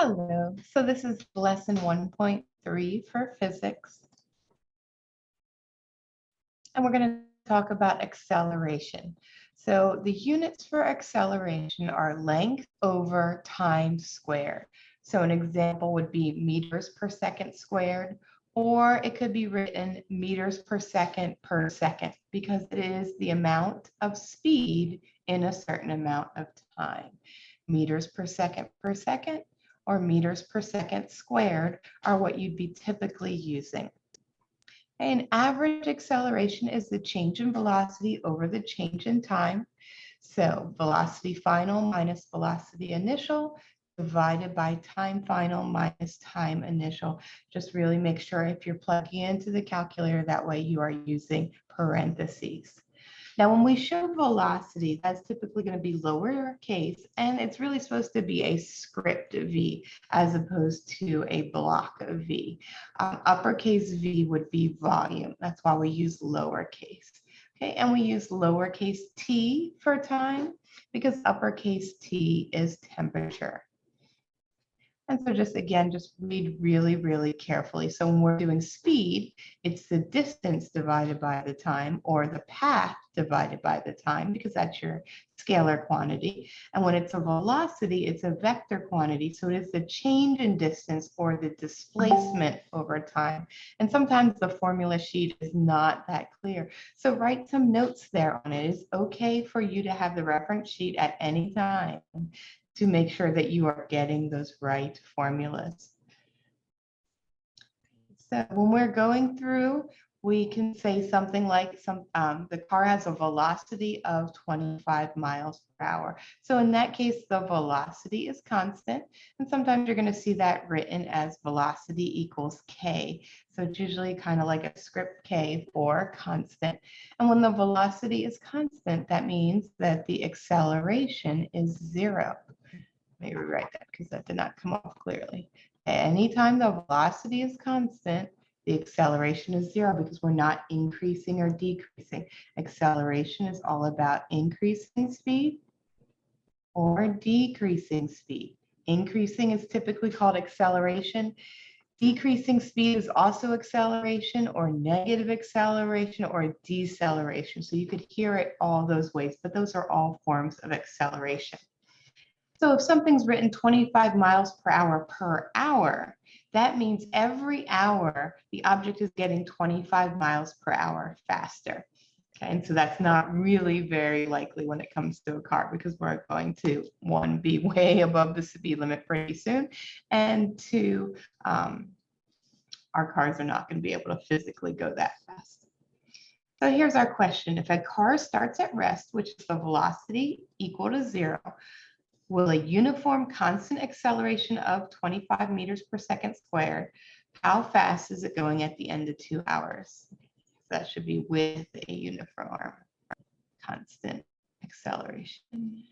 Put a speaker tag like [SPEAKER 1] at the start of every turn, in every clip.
[SPEAKER 1] Hello, so this is lesson 1.3 for physics, and we're going to talk about acceleration. So the units for acceleration are length over time squared. So an example would be meters per second squared, or it could be written meters per second because it is the amount of speed in a certain amount of time. Meters per second or meters per second squared are what you'd be typically using. An average acceleration is the change in velocity over the change in time. So velocity final minus velocity initial divided by time final minus time initial. Just really make sure if you're plugging into the calculator, that way you are using parentheses. Now, when we show velocity, that's typically going to be lowercase, and it's really supposed to be a script V as opposed to a block of V. Uppercase V would be volume. That's why we use lowercase. Okay, and we use lowercase t for time because uppercase T is temperature. And so just read really, really carefully. So when we're doing speed, it's the distance divided by the time or the path divided by the time because that's your scalar quantity. And when it's a velocity, it's a vector quantity. So it is the change in distance or the displacement over time. And sometimes the formula sheet is not that clear. So write some notes there on it. It's okay for you to have the reference sheet at any time to make sure that you are getting those right formulas. So when we're going through, we can say something like the car has a velocity of 25 miles per hour. So in that case, the velocity is constant. And sometimes you're going to see that written as velocity equals K. So it's usually kind of like a script K for constant. And when the velocity is constant, that means that the acceleration is 0. Let me rewrite that because that did not come off clearly. Anytime the velocity is constant, the acceleration is 0 because we're not increasing or decreasing. Acceleration is all about increasing speed or decreasing speed. Increasing is typically called acceleration. Decreasing speed is also acceleration or negative acceleration or deceleration. So you could hear it all those ways, but those are all forms of acceleration. So if something's written 25 miles per hour, that means every hour the object is getting 25 miles per hour faster. Okay, and so that's not really very likely when it comes to a car because we're going to, one, be way above the speed limit pretty soon, and two, our cars are not going to be able to physically go that fast. So here's our question. If a car starts at rest, which is the velocity equal to 0, will a uniform constant acceleration of 25 meters per second squared, how fast is it going at the end of 2 hours? That should be with a uniform constant acceleration.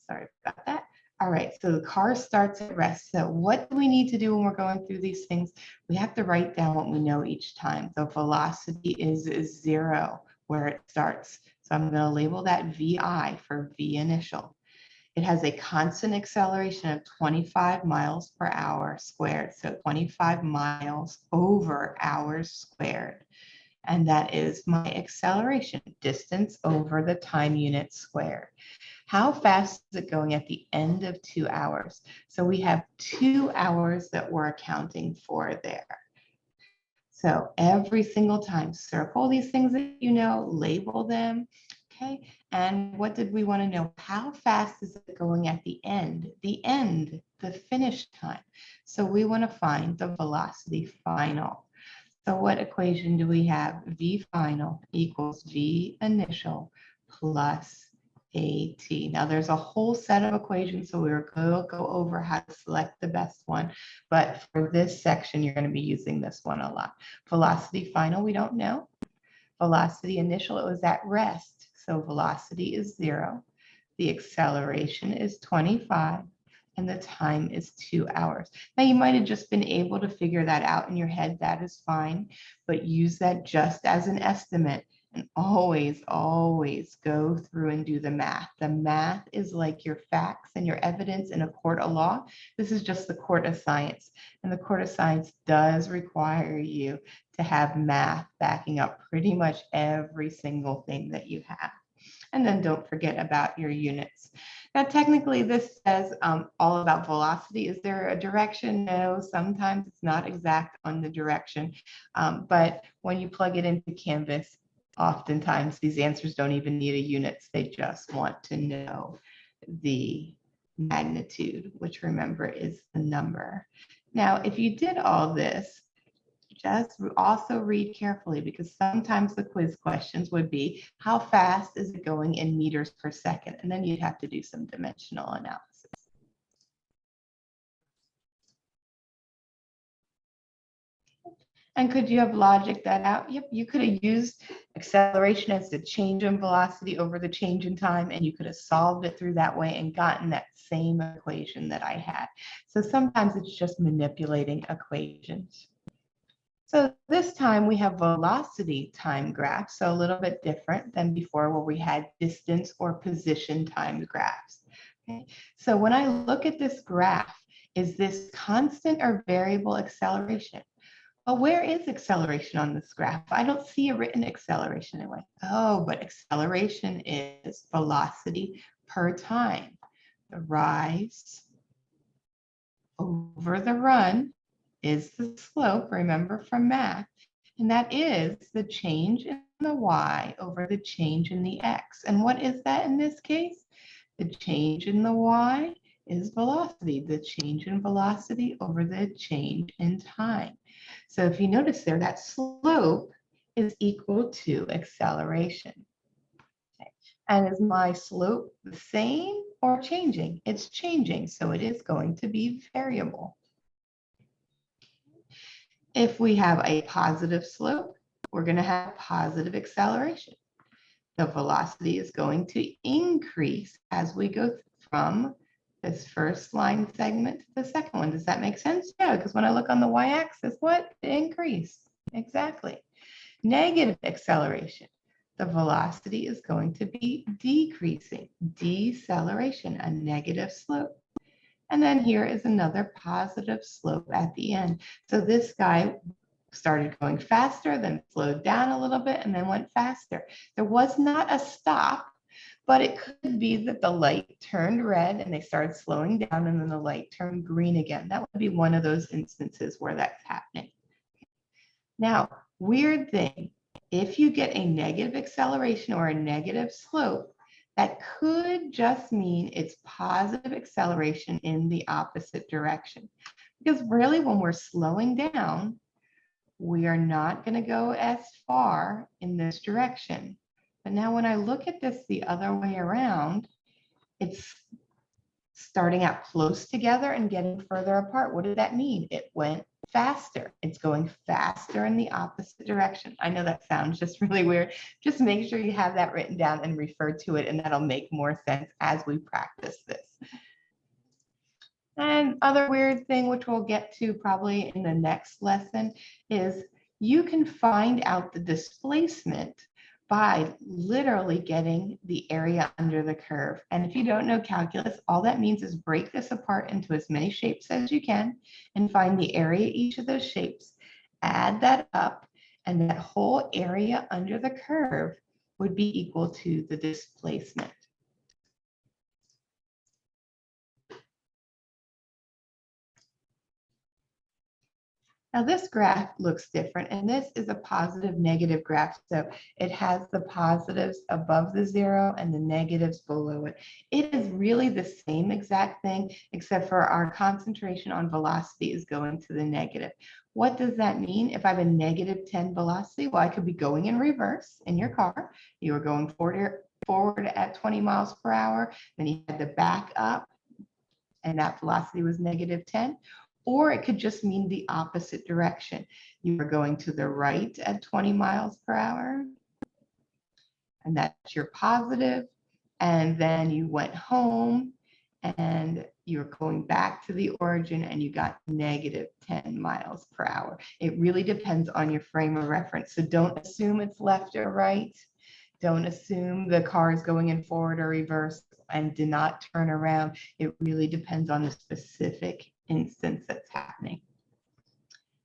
[SPEAKER 1] Sorry about that. All right, so the car starts at rest. So what do we need to do when we're going through these things? We have to write down what we know each time. The velocity is 0 where it starts. So I'm going to label that VI for V initial. It has a constant acceleration of 25 miles per hour squared. So 25 miles over hours squared. And that is my acceleration, distance over the time unit squared. How fast is it going at the end of 2 hours? So we have 2 hours that we're accounting for there. So every single time, circle these things that you know, label them, okay? And what did we want to know? How fast is it going at the end? The finish time. So we want to find the velocity final. So what equation do we have? V final equals V initial plus AT. Now there's a whole set of equations, so we're going to go over how to select the best one. But for this section, you're going to be using this one a lot. Velocity final, we don't know. Velocity initial, it was at rest. So velocity is 0. The acceleration is 25. And the time is 2 hours. Now you might have just been able to figure that out in your head. That is fine, but use that just as an estimate. And always, always go through and do the math. The math is like your facts and your evidence in a court of law. This is just the court of science. And the court of science does require you to have math backing up pretty much every single thing that you have. And then don't forget about your units. Now, technically, this says all about velocity. Is there a direction? No, sometimes it's not exact on the direction. But when you plug it into Canvas, oftentimes these answers don't even need a units. They just want to know the magnitude, which remember is the number. Now, if you did all this, just also read carefully, because sometimes the quiz questions would be, how fast is it going in meters per second? And then you'd have to do some dimensional analysis. And could you have logic that out? Yep, you could have used acceleration as the change in velocity over the change in time, and you could have solved it through that way and gotten that same equation that I had. So sometimes it's just manipulating equations. So this time we have velocity time graphs, so a little bit different than before where we had distance or position time graphs. Okay. So when I look at this graph, is this constant or variable acceleration? Well, where is acceleration on this graph? I don't see a written acceleration anyway. Oh, but acceleration is velocity per time. The rise over the run is the slope, remember from math, and that is the change in the y over the change in the x. And what is that in this case? The change in the y is velocity, the change in velocity over the change in time. So if you notice there, that slope is equal to acceleration. Okay. And is my slope the same or changing? It's changing, so it is going to be variable. If we have a positive slope, we're going to have positive acceleration. The velocity is going to increase as we go from this first line segment to the second one. Does that make sense? Yeah, because when I look on the y-axis, what? Increase. Exactly. Negative acceleration. The velocity is going to be decreasing. Deceleration, a negative slope. And then here is another positive slope at the end. So this guy started going faster, then slowed down a little bit, and then went faster. There was not a stop, but it could be that the light turned red and they started slowing down, and then the light turned green again. That would be one of those instances where that's happening. Now, weird thing, if you get a negative acceleration or a negative slope, that could just mean it's positive acceleration in the opposite direction. Because really, when we're slowing down, we are not going to go as far in this direction. But now when I look at this the other way around, it's starting out close together and getting further apart. What did that mean? It went faster. It's going faster in the opposite direction. I know that sounds just really weird. Just make sure you have that written down and refer to it, and that'll make more sense as we practice this. And other weird thing, which we'll get to probably in the next lesson, is you can find out the displacement by literally getting the area under the curve. And if you don't know calculus, all that means is break this apart into as many shapes as you can and find the area of each of those shapes, add that up, and that whole area under the curve would be equal to the displacement. Now this graph looks different, and this is a positive negative graph. So it has the positives above the zero and the negatives below it. It is really the same exact thing, except for our concentration on velocity is going to the negative. What does that mean? If I have a negative 10 velocity, well, I could be going in reverse in your car. You were going forward at 20 miles per hour, then you had to back up, and that velocity was negative 10. Or it could just mean the opposite direction. You are going to the right at 20 miles per hour, and that's your positive. And then you went home and you're going back to the origin and you got negative 10 miles per hour. It really depends on your frame of reference. So don't assume it's left or right. Don't assume the car is going in forward or reverse, and do not turn around. It really depends on the specific instance that's happening.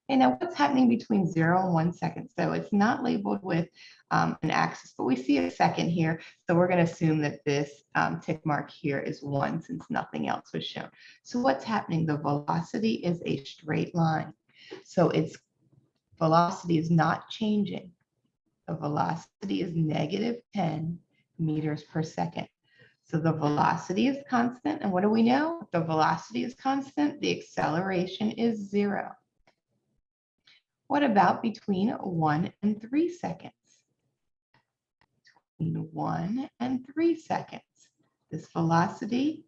[SPEAKER 1] Okay, now what's happening between 0 and 1 second? So it's not labeled with an axis, but we see a second here. So we're going to assume that this tick mark here is 1 since nothing else was shown. So what's happening? The velocity is a straight line. So its velocity is not changing. The velocity is negative 10 meters per second. So the velocity is constant. And what do we know? If the velocity is constant, the acceleration is 0. What about between 1 and 3 seconds? Between 1 and 3 seconds, this velocity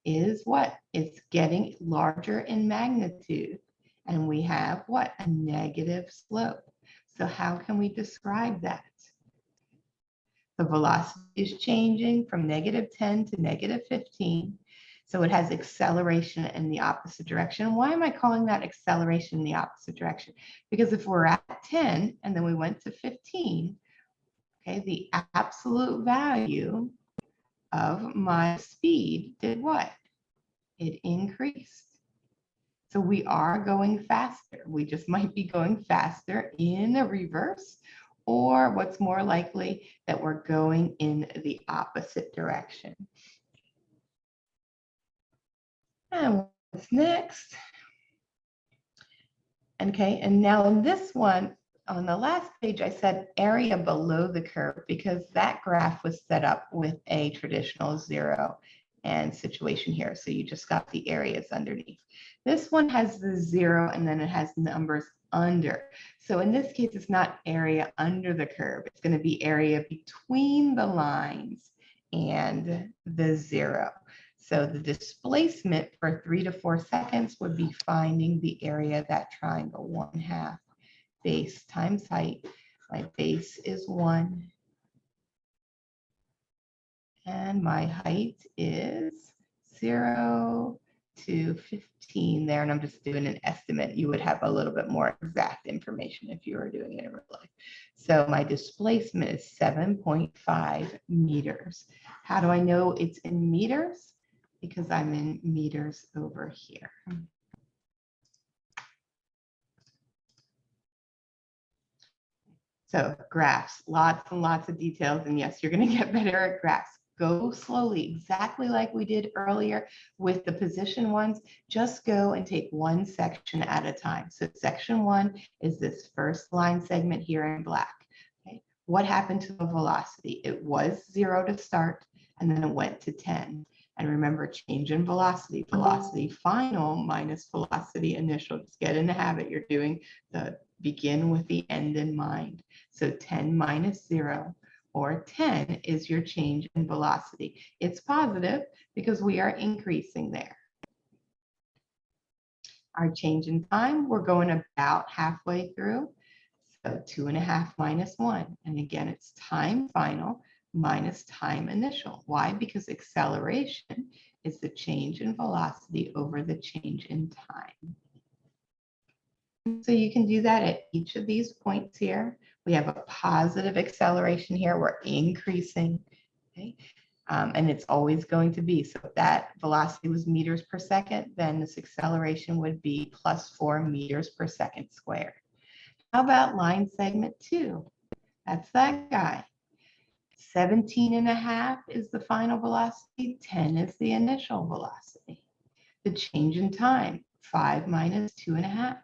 [SPEAKER 1] is what? It's getting larger in magnitude. And we have what? A negative slope. So how can we describe that? The velocity is changing from negative 10 to negative 15. So it has acceleration in the opposite direction. Why am I calling that acceleration in the opposite direction? Because if we're at 10 and then we went to 15, okay, the absolute value of my speed did what? It increased. So we are going faster. We just might be going faster in the reverse, or what's more likely, that we're going in the opposite direction. And what's next? Okay, and now in this one, on the last page, I said area below the curve because that graph was set up with a traditional 0 and situation here. So you just got the areas underneath. This one has the 0 and then it has numbers under. So in this case, it's not area under the curve. It's going to be area between the lines and the 0. So the displacement for 3 to 4 seconds would be finding the area of that triangle, 1/2 base times height. My base is 1. And my height is 0 to 15 there. And I'm just doing an estimate. You would have a little bit more exact information if you were doing it in real life. So my displacement is 7.5 meters. How do I know it's in meters? Because I'm in meters over here. So graphs, lots and lots of details. And yes, you're going to get better at graphs. Go slowly, exactly like we did earlier with the position ones. Just go and take one section at a time. So section 1 is this first line segment here in black. Okay. What happened to the velocity? It was 0 to start, and then it went to 10. And remember, change in velocity, velocity final minus velocity initial. Just get in the habit. You're doing the begin with the end in mind. So 10 minus 0, or 10, is your change in velocity. It's positive because we are increasing there. Our change in time, we're going about halfway through. So 2.5 minus 1. And again, it's time final minus time initial. Why? Because acceleration is the change in velocity over the change in time. So you can do that at each of these points here. We have a positive acceleration here. We're increasing, okay? And it's always going to be. So if that velocity was meters per second, then this acceleration would be plus 4 meters per second squared. How about line segment 2? That's that guy. 17.5 is the final velocity. 10 is the initial velocity. The change in time, 5 minus 2.5.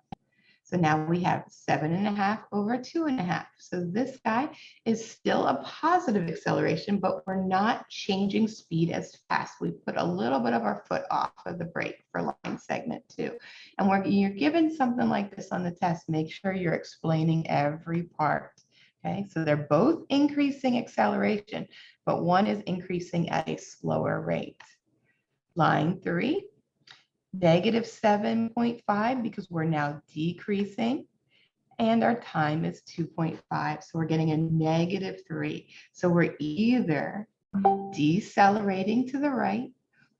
[SPEAKER 1] So now we have 7.5 over 2.5. So this guy is still a positive acceleration, but we're not changing speed as fast. We put a little bit of our foot off of the brake for line segment 2. And when you're given something like this on the test, make sure you're explaining every part. Okay, so they're both increasing acceleration, but one is increasing at a slower rate. Line 3. Negative 7.5 because we're now decreasing, and our time is 2.5. So we're getting a negative 3. So we're either decelerating to the right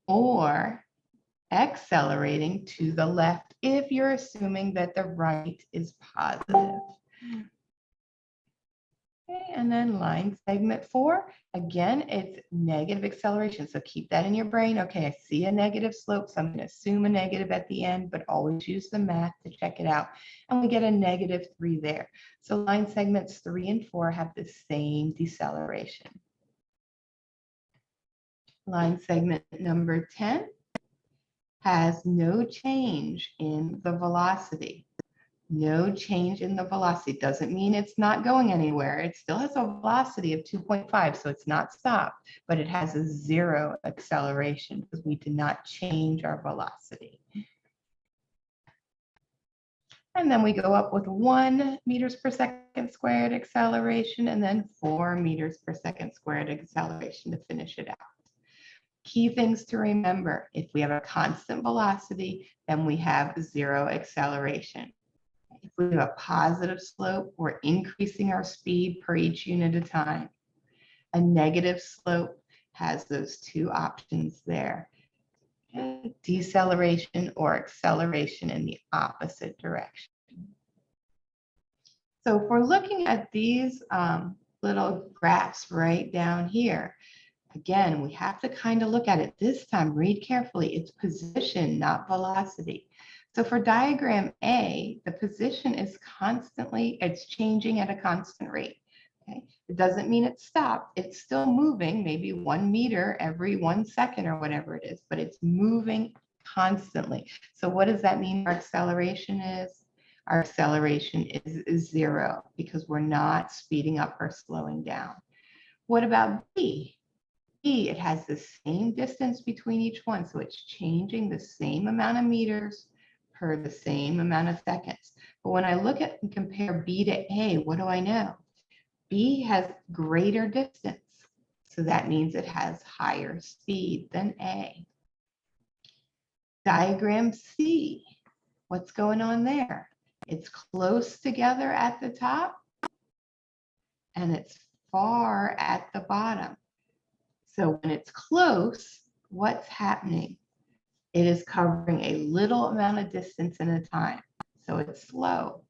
[SPEAKER 1] or accelerating to the left if you're assuming that the right is positive. Okay, and then line segment 4, again, it's negative acceleration. So keep that in your brain. Okay, I see a negative slope, so I'm going to assume a negative at the end, but always use the math to check it out. And we get a -3 there. So line segments 3 and 4 have the same deceleration. Line segment number 10 has no change in the velocity. No change in the velocity doesn't mean it's not going anywhere. It still has a velocity of 2.5, so it's not stopped, but it has a 0 acceleration because we did not change our velocity. And then we go up with 1 meters per second squared acceleration and then 4 meters per second squared acceleration to finish it out. Key things to remember: if we have a constant velocity, then we have 0 acceleration. If we have a positive slope, we're increasing our speed per each unit of time. A negative slope has those two options there: deceleration or acceleration in the opposite direction. So if we're looking at these little graphs right down here, again, we have to kind of look at it. This time, read carefully. It's position, not velocity. So for diagram A, the position is constantly, it's changing at a constant rate. Okay? It doesn't mean it's stopped. It's still moving, maybe 1 meter every 1 second or whatever it is, but it's moving constantly. So what does that mean our acceleration is? Our acceleration is 0 because we're not speeding up or slowing down. What about B? B, it has the same distance between each one, so it's changing the same amount of meters per the same amount of seconds. But when I look at and compare B to A, what do I know? B has greater distance, so that means it has higher speed than A. Diagram C, what's going on there? It's close together at the top, and it's far at the bottom. So when it's close, what's happening? It is covering a little amount of distance at a time. So it's slow.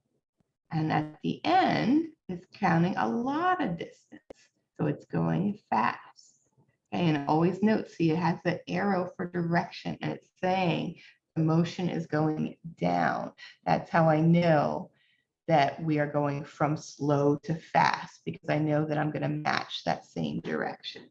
[SPEAKER 1] And at the end, it's counting a lot of distance. So it's going fast. Okay, and always note, see, it has the arrow for direction, and it's saying the motion is going down. That's how I know that we are going from slow to fast, because I know that I'm going to match that same direction.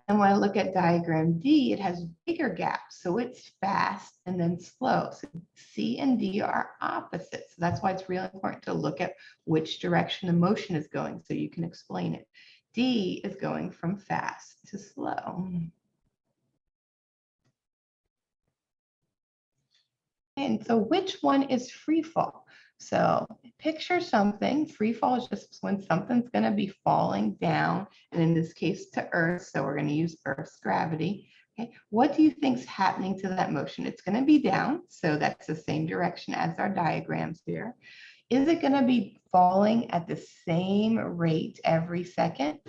[SPEAKER 1] And when I look at diagram D, it has bigger gaps. So it's fast and then slow. So C and D are opposites. So that's why it's really important to look at which direction the motion is going so you can explain it. D is going from fast to slow. And so which one is free fall? So picture something. Free fall is just when something's going to be falling down, and in this case to Earth. So we're going to use Earth's gravity. Okay, what do you think's happening to that motion? It's going to be down, so that's the same direction as our diagrams here. Is it going to be falling at the same rate every second?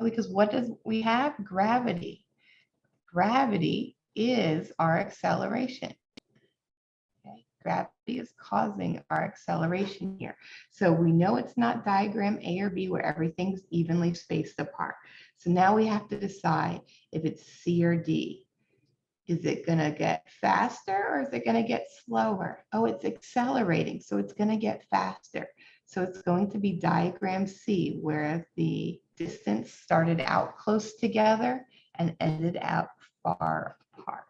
[SPEAKER 1] Because what does we have? Gravity. Gravity is our acceleration. Gravity is causing our acceleration here. So we know it's not diagram A or B where everything's evenly spaced apart. So now we have to decide if it's C or D. Is it going to get faster or is it going to get slower? Oh, it's accelerating, so it's going to get faster. So it's going to be diagram C, where the distance started out close together and ended out far apart.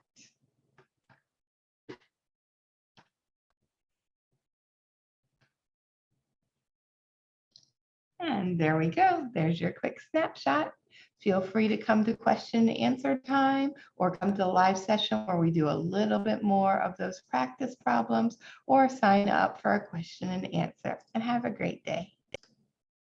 [SPEAKER 1] And there we go. There's your quick snapshot. Feel free to come to question and answer time or come to the live session where we do a little bit more of those practice problems, or sign up for a question and answer. And have a great day.